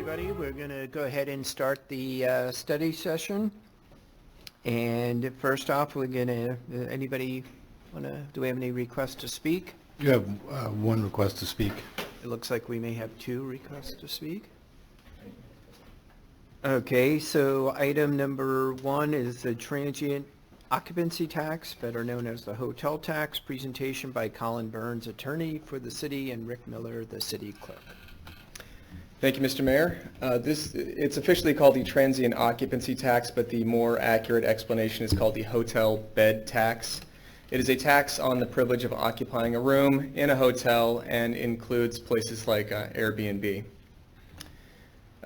everybody. We're going to go ahead and start the study session. And first off, we're going to, anybody want to, do we have any requests to speak? You have one request to speak. It looks like we may have two requests to speak. Okay, so item number one is the transient occupancy tax, better known as the hotel tax, presentation by Colin Burns, attorney for the city, and Rick Miller, the city clerk. Thank you, Mr. Mayor. It's officially called the transient occupancy tax, but the more accurate explanation is called the hotel bed tax. It is a tax on the privilege of occupying a room in a hotel and includes places like Airbnb.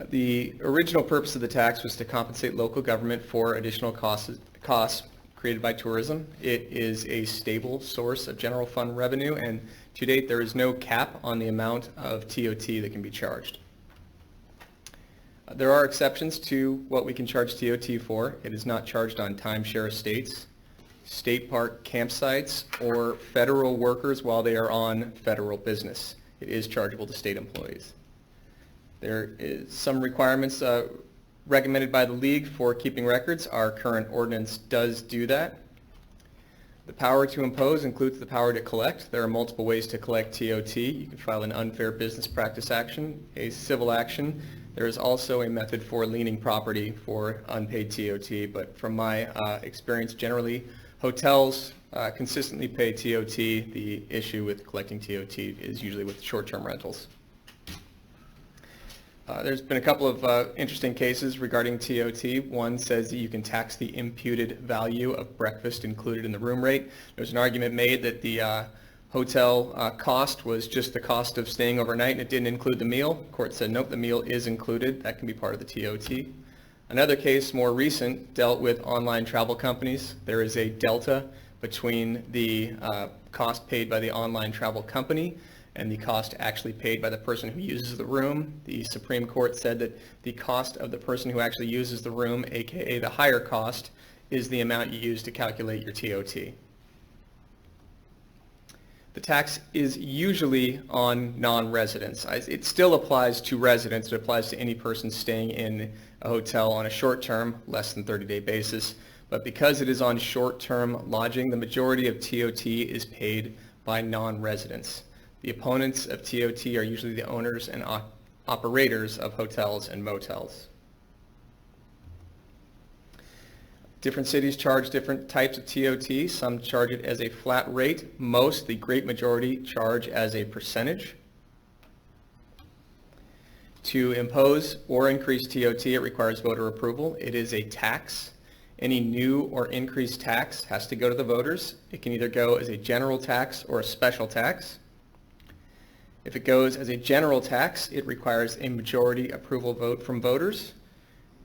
The original purpose of the tax was to compensate local government for additional costs created by tourism. It is a stable source of general fund revenue, and to date there is no cap on the amount of TOT that can be charged. There are exceptions to what we can charge TOT for. It is not charged on timeshare estates, state park campsites, or federal workers while they are on federal business. It is chargeable to state employees. There is some requirements recommended by the league for keeping records. Our current ordinance does do that. The power to impose includes the power to collect. There are multiple ways to collect TOT. You can file an unfair business practice action, a civil action. There is also a method for liening property for unpaid TOT, but from my experience, generally hotels consistently pay TOT. The issue with collecting TOT is usually with short-term rentals. There's been a couple of interesting cases regarding TOT. One says that you can tax the imputed value of breakfast included in the room rate. There's an argument made that the hotel cost was just the cost of staying overnight and it didn't include the meal. Court said, nope, the meal is included. That can be part of the TOT. Another case, more recent, dealt with online travel companies. There is a delta between the cost paid by the online travel company and the cost actually paid by the person who uses the room. The Supreme Court said that the cost of the person who actually uses the room, aka the higher cost, is the amount you use to calculate your TOT. The tax is usually on non-residents. It still applies to residents. It applies to any person staying in a hotel on a short-term, less than 30-day basis. But because it is on short-term lodging, the majority of TOT is paid by non-residents. The opponents of TOT are usually the owners and operators of hotels and motels. Different cities charge different types of TOT. Some charge it as a flat rate. Most, the great majority, charge as a percentage. To impose or increase TOT, it requires voter approval. It is a tax. Any new or increased tax has to go to the voters. It can either go as a general tax or a special tax. If it goes as a general tax, it requires a majority approval vote from voters.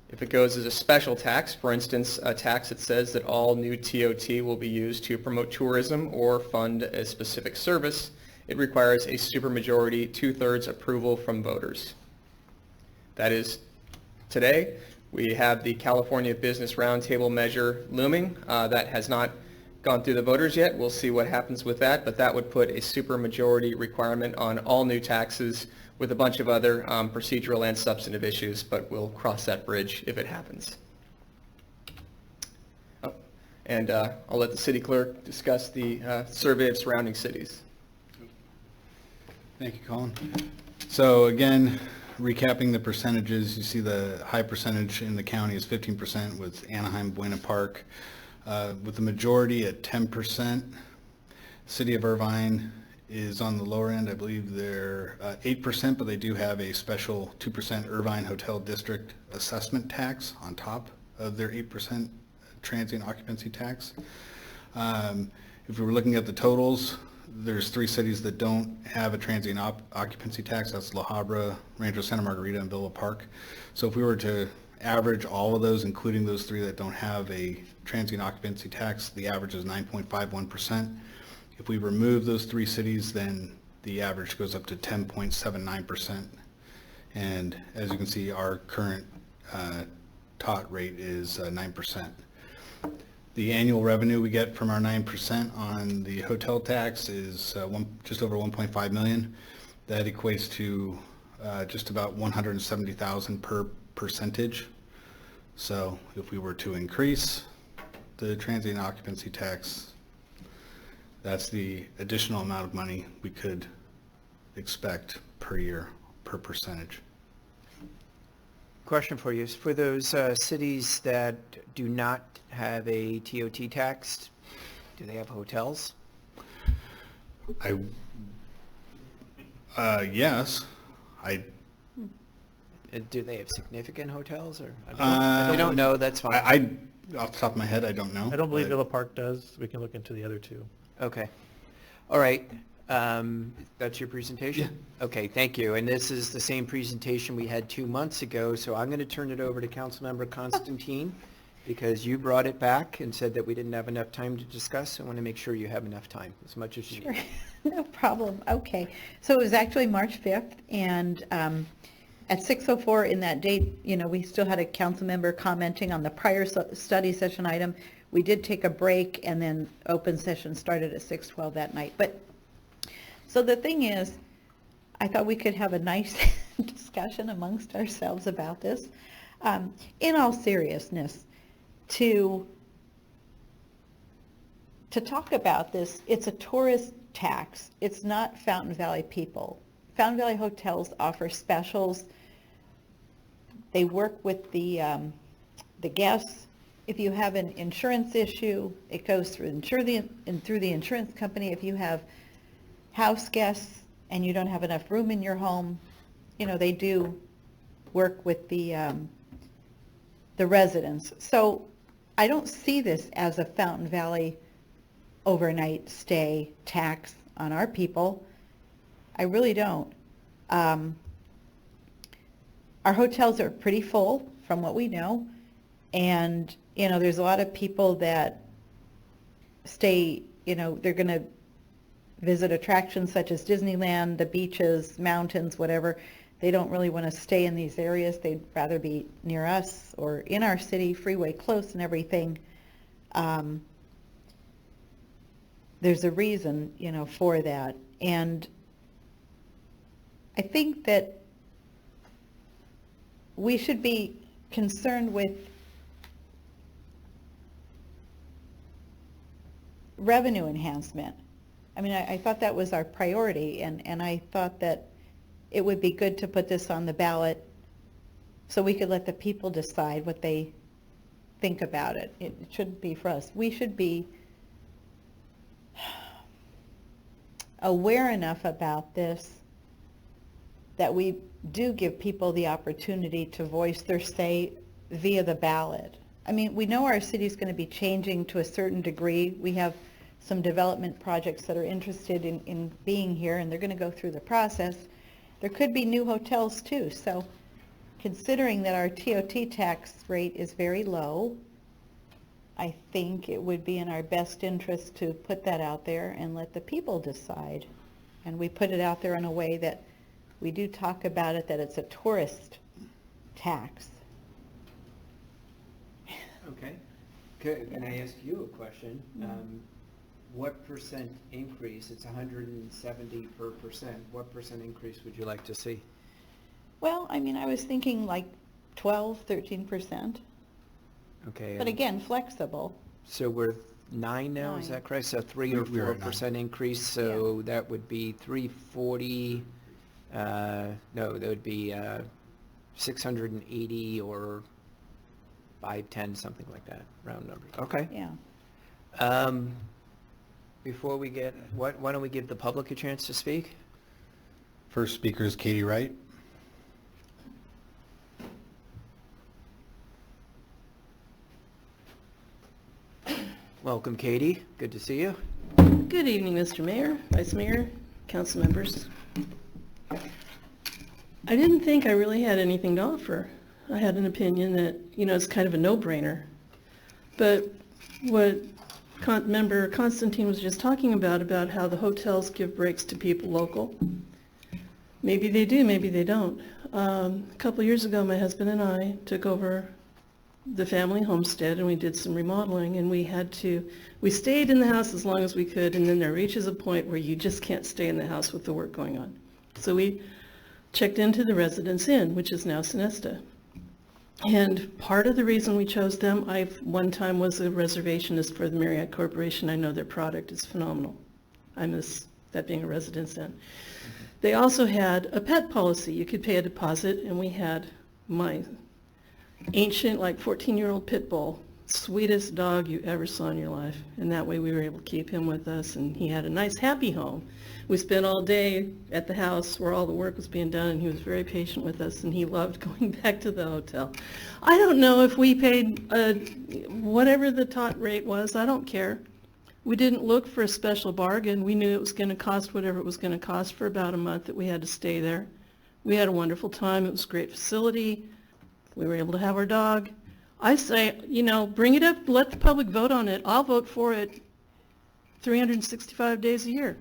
If it goes as a special tax, for instance, a tax that says that all new TOT will be used to promote tourism or fund a specific service, it requires a supermajority, 2/3 approval from voters. That is, today we have the California Business Roundtable measure looming. That has not gone through the voters yet. We'll see what happens with that, but that would put a supermajority requirement on all new taxes with a bunch of other procedural and substantive issues, but we'll cross that bridge if it happens. Oh, and I'll let the city clerk discuss the survey of surrounding cities. Thank you, Colin. So again, recapping the percentages, you see the high percentage in the county is 15% with Anaheim, Buena Park, with the majority at 10%. City of Irvine is on the lower end. I believe they're 8%, but they do have a special 2% Irvine Hotel District assessment tax on top of their 8% transient occupancy tax. If we were looking at the totals, there's 3 cities that don't have a transient occupancy tax. That's La Habra, Rancho Santa Margarita, and Villa Park. So if we were to average all of those, including those 3 that don't have a transient occupancy tax, the average is 9.51%. If we remove those 3 cities, then the average goes up to 10.79%. And as you can see, our current TOT rate is 9%. The annual revenue we get from our 9% on the hotel tax is just over 1.5 million. That equates to just about 170,000 per percentage. So if we were to increase the transient occupancy tax, that's the additional amount of money we could expect per year, per percentage. Question for you, is for those cities that do not have a TOT tax, do they have hotels? Yes, Do they have significant hotels, or? I don't know, that's fine. Off the top of my head, I don't know. I don't believe but- Villa Park does. We can look into the other two. Okay. All right. That's your presentation? Okay, thank you. And this is the same presentation we had 2 months ago, so I'm going to turn it over to Councilmember Constantine, because you brought it back and said that we didn't have enough time to discuss. I want to make sure you have enough time, as much as you Sure, need. no problem. Okay. So it was actually March 5th, and at 6:04 in that date, we still had a council member commenting on the prior study session item. We did take a break, and then open session started at 6:12 that night. But, so the thing is, I thought we could have a nice discussion amongst ourselves about this. In all seriousness, to talk about this, it's a tourist tax. It's not Fountain Valley people. Fountain Valley hotels offer specials. They work with the guests. If you have an insurance issue, it goes through the insurance company. If you have house guests and you don't have enough room in your home, they do work with the residents. So I don't see this as a Fountain Valley overnight stay tax on our people. I really don't. Our hotels are pretty full, from what we know, and, there's a lot of people that stay, they're going to visit attractions such as Disneyland, the beaches, mountains, whatever. They don't really want to stay in these areas. They'd rather be near us or in our city, freeway close and everything. There's a reason, for that. And I think that we should be concerned with revenue enhancement. I mean, I thought that was our priority, and I thought that it would be good to put this on the ballot so we could let the people decide what they think about it. It shouldn't be for us. We should be aware enough about this that we do give people the opportunity to voice their say via the ballot. I mean, we know our city's going to be changing to a certain degree. We have some development projects that are interested in being here, and they're going to go through the process. There could be new hotels too. So considering that our TOT tax rate is very low, I think it would be in our best interest to put that out there and let the people decide. And we put it out there in a way that we do talk about it, that it's a tourist tax. Okay. Can I ask you a question? What percent increase, it's 170 per percent, what percent increase would you like to see? Well, I mean, I was thinking like 12, 13%. Okay. But again, flexible. So we're 9 now, is 9. that correct? So 3 or We're at 4% increase, so that would be 340, no, that would be 680 or 510, something like that, round numbers. Okay. Yeah. Before we get, why don't we give the public a chance to speak? First speaker is Katie Wright. Welcome, Katie. Good to see you. Good evening, Mr. Mayor, Vice Mayor, council members. I didn't think I really had anything to offer. I had an opinion that, it's kind of a no-brainer. But what Member Constantine was just talking about how the hotels give breaks to people local, maybe they do, maybe they don't. A couple years ago, my husband and I took over the family homestead, and we did some remodeling, and we stayed in the house as long as we could, and then there reaches a point where you just can't stay in the house with the work going on. So we checked into the Residence Inn, which is now Sonesta. And part of the reason we chose them, I one time was a reservationist for the Marriott Corporation. I know their product is phenomenal. I miss that being a Residence Inn. They also had a pet policy. You could pay a deposit, and we had my ancient, like 14-year-old pit bull, sweetest dog you ever saw in your life. And that way we were able to keep him with us, and he had a nice, happy home. We spent all day at the house where all the work was being done, and he was very patient with us, and he loved going back to the hotel. I don't know if we paid whatever the tot rate was. I don't care. We didn't look for a special bargain. We knew it was going to cost whatever it was going to cost for about a month that we had to stay there. We had a wonderful time. It was a great facility. We were able to have our dog. I say, bring it up, let the public vote on it. I'll vote for it 365 days a year.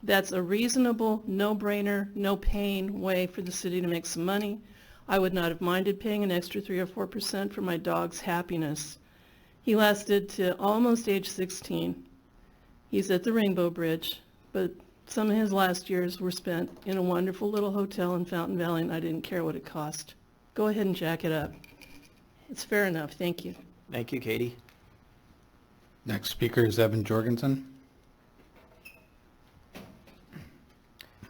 That's a reasonable, no-brainer, no-pain way for the city to make some money. I would not have minded paying an extra 3 or 4% for my dog's happiness. He lasted to almost age 16. He's at the Rainbow Bridge, but some of his last years were spent in a wonderful little hotel in Fountain Valley, and I didn't care what it cost. Go ahead and jack it up. It's fair enough. Thank you. Thank you, Katie. Next speaker is Evan Jorgensen.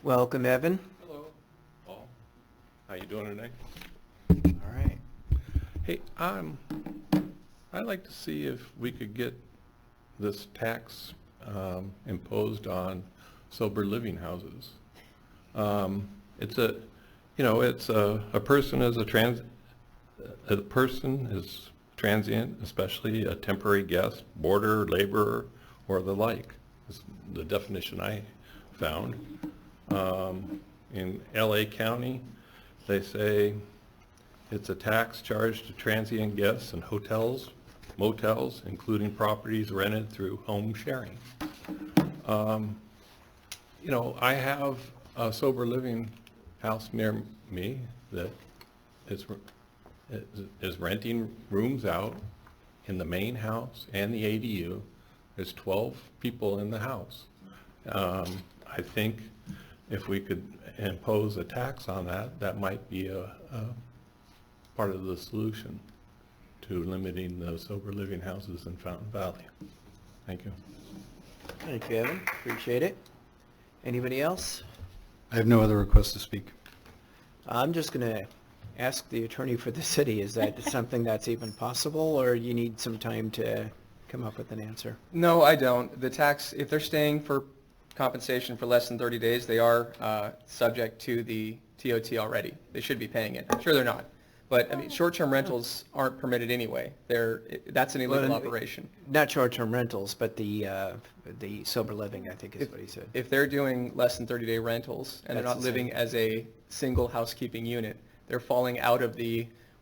Welcome, Evan. Hello, Paul. How you doing today? All right. Hey, I'd like to see if we could get this tax imposed on sober living houses. It's a person is transient, especially a temporary guest, boarder, laborer, or the like. Is the definition I found. In LA County, they say it's a tax charged to transient guests and hotels, motels, including properties rented through home sharing. I have a sober living house near me that is renting rooms out in the main house and the ADU. There's 12 people in the house. I think if we could impose a tax on that, that might be a part of the solution to limiting the sober living houses in Fountain Valley. Thank you. Thank you, Evan. Appreciate it. Anybody else? I have no other requests to speak. I'm just going to ask the attorney for the city, is that something that's even possible, or you need some time to come up with an answer? No, I don't. The tax, if they're staying for compensation for less than 30 days, they are subject to the TOT already. They should be paying it. Sure, they're not. But, I mean, short-term rentals aren't permitted anyway. That's an illegal operation. Not short-term rentals, but the sober living, I think is what he said. If they're doing less than 30-day rentals and they're That's not the living same. as a single housekeeping unit, they're falling out of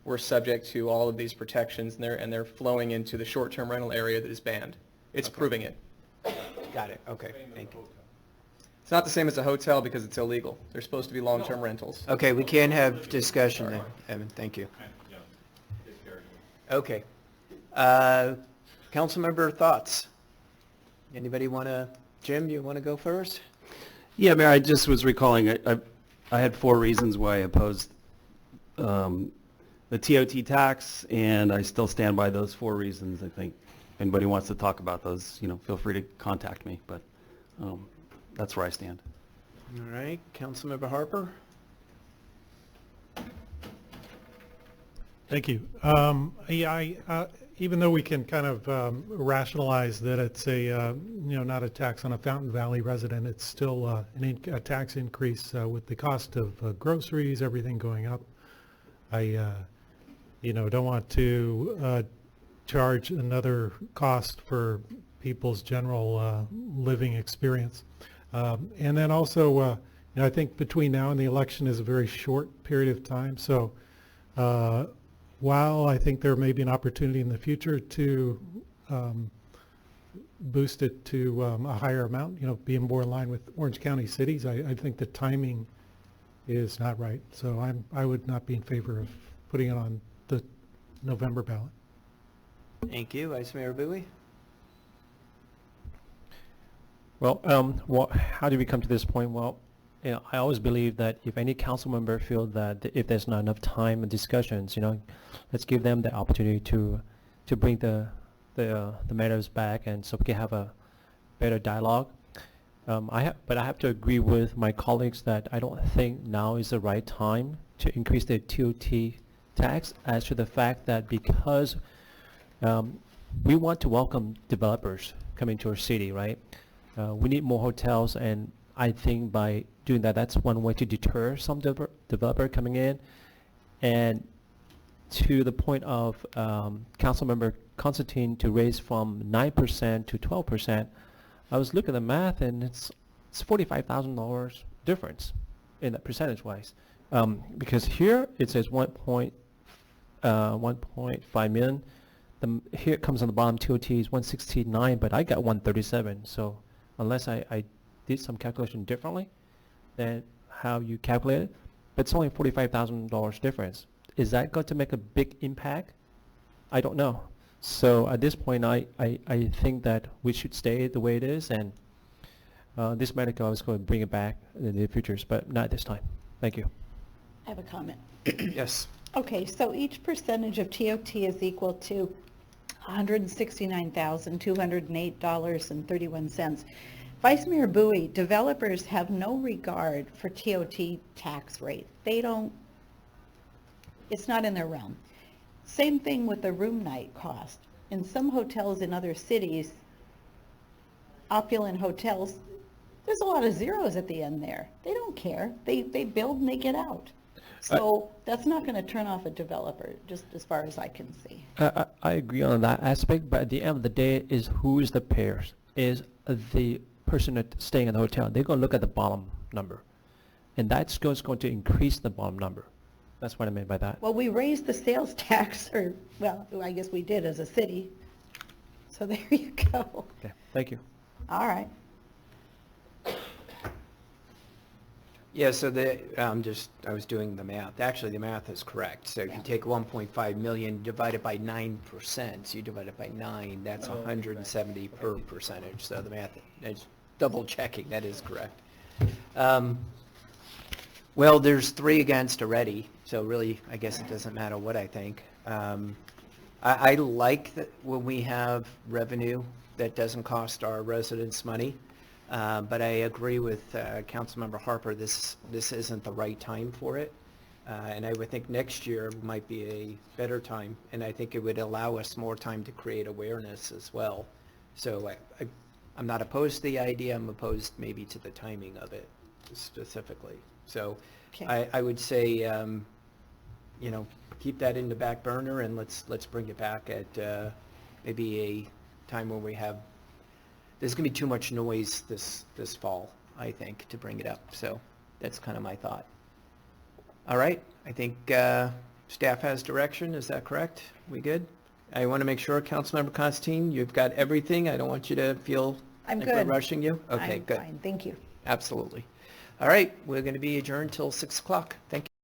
we're subject to all of these protections, and they're flowing into the short-term rental area that is banned. It's proving it. Got it. Okay. Thank you. It's not the same as a hotel because it's illegal. They're supposed to be long-term rentals. Okay, we can have discussion then, Evan. Thank you. Okay. Council member thoughts? Anybody want to, Jim, you want to go first? Yeah, Mayor, I just was recalling, I had 4 reasons why I opposed the TOT tax, and I still stand by those 4 reasons. I think if anybody wants to talk about those, feel free to contact me, but that's where I stand. All right, Councilmember Harper? Thank you. Even though we can kind of rationalize that it's not a tax on a Fountain Valley resident, it's still a tax increase with the cost of groceries, everything going up. I, don't want to charge another cost for people's general living experience. And then also, I think between now and the election is a very short period of time. So while I think there may be an opportunity in the future to boost it to a higher amount, being more in line with Orange County cities, I think the timing is not right. So I would not be in favor of putting it on the November ballot. Thank you. Vice Mayor Bowie? Well, how did we come to this point? Well, I always believe that if any council member feel that if there's not enough time and discussions, let's give them the opportunity to bring the matters back, and so we can have a better dialogue. But I have to agree with my colleagues that I don't think now is the right time to increase the TOT tax, as to the fact that because we want to welcome developers coming to our city, right? We need more hotels, and I think by doing that, that's one way to deter some developer coming in. And to the point of Councilmember Constantine to raise from 9% to 12%, I was looking at the math, and it's $45,000 difference in that percentage-wise. Because here it says 1.5 million. Here it comes on the bottom, TOT is 169, but I got 137. So unless I did some calculation differently than how you calculate it, but it's only $45,000 difference. Is that going to make a big impact? I don't know. So at this point, I think that we should stay the way it is, and this matter, I was going to bring it back in the futures, but not this time. Thank you. I have a comment. Yes. Okay, so each percentage of TOT is equal to $169,208.31. Vice Mayor Bowie, developers have no regard for TOT tax rate. They don't, it's not in their realm. Same thing with the room night cost. In some hotels in other cities, opulent hotels, there's a lot of zeros at the end there. They don't care. They build and they get out. So that's not going to turn off a developer, just as far as I can see. I agree on that aspect, but at the end of the day, is who is the payers? Is the person that's staying in the hotel? They're going to look at the bottom number, and that's going to increase the bottom number. That's what I meant by that. Well, we raised the sales tax, or, well, I guess we did as a city. So there you go. Okay, thank you. All right. Yeah, so I was doing the math. Actually, the math is correct. So if you take 1.5 million, divide it by 9%, so you divide it by 9, that's 170 per percentage. So the math, is double checking, that is correct. Well, there's 3 against already, so really, I guess it doesn't matter what I think. I like that when we have revenue that doesn't cost our residents money. But I agree with Councilmember Harper, this isn't the right time for it. And I would think next year might be a better time, and I think it would allow us more time to create awareness as well. So I'm not opposed to the idea, I'm opposed maybe to the timing of it specifically. So Okay. I would say, keep that in the back burner, and let's bring it back at maybe a time when we have, there's going to be too much noise this fall, I think, to bring it up. So that's kind of my thought. All right, I think staff has direction. Is that correct? We good? I want to make sure, Councilmember Constantine, you've got everything. I don't want you to feel I'm like good. we're rushing you. Okay, I'm good. fine. Thank you. Absolutely. All right, we're going to be adjourned till 6 o'clock. Thank you.